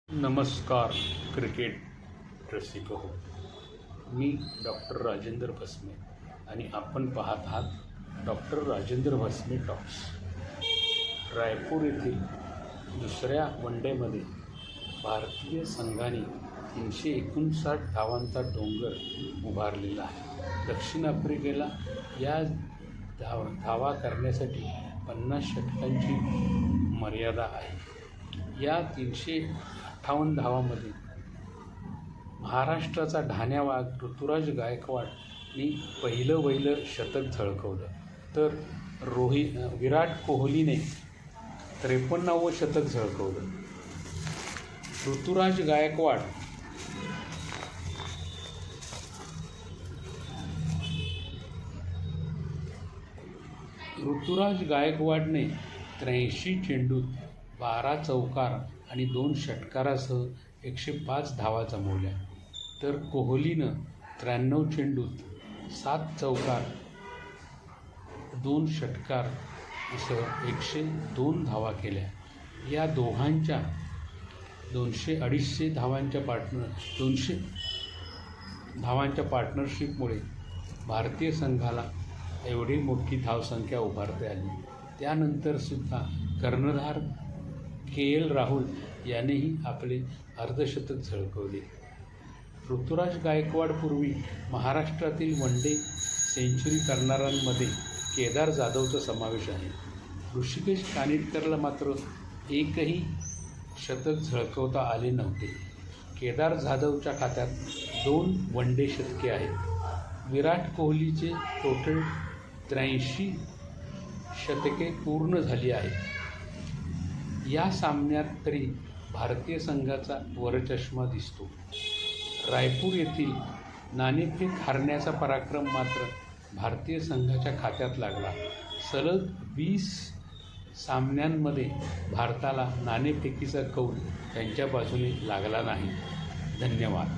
नमस्कार क्रिकेट रसिक हो. मी डॉक्टर राजेंद्र भस्मे आणि आपण पाहत आहात डॉक्टर राजेंद्र भस्मे टॉक्स. रायपूर येथील दुसऱ्या वनडेमध्ये भारतीय संघाने 359 धावांचा डोंगर उभारलेला आहे. दक्षिण आफ्रिकेला या धावा करण्यासाठी 50 षटकांची मर्यादा आहे. या 358 धावांमध्ये महाराष्ट्राचा ढाण्या वाघ ऋतुराज गायकवाडने पहिलं शतक झळकवलं, तर विराट कोहलीने 53वे शतक झळकवलं. ऋतुराज गायकवाडने 83 चेंडूत 12 चौकार आणि 2 षटकारासह 105 धावा जमवल्या, तर कोहलीनं 93 चेंडूत 7 चौकार 2 षटकारासह 102 धावा केल्या. या दोघांच्या 200 धावांच्या पार्टनरशिपमुळे भारतीय संघाला एवढी मोठी धावसंख्या उभारता आली. त्यानंतरसुद्धा कर्णधार KL राहुल यानेही आपले अर्धशतक झळकवले. ऋतुराज गायकवाडपूर्वी महाराष्ट्रातील वनडे सेंचुरी करणाऱ्यांमध्ये केदार जाधवचा समावेश आहे. ऋषिकेश कानिटकरला मात्र एकही शतक झळकवता आले नव्हते. केदार जाधवच्या खात्यात 2 वनडे शतके आहेत. विराट कोहलीचे टोटल 83 शतके पूर्ण झाली आहेत. या सामन्यात तरी भारतीय संघाचा वरचष्मा दिसतो. रायपूर येथील नाणेफेक हारण्याचा पराक्रम मात्र भारतीय संघाच्या खात्यात लागला. सलग 20 सामन्यांमध्ये भारताला नाणेफेकीचा कौल त्यांच्या बाजूने लागला नाही. धन्यवाद.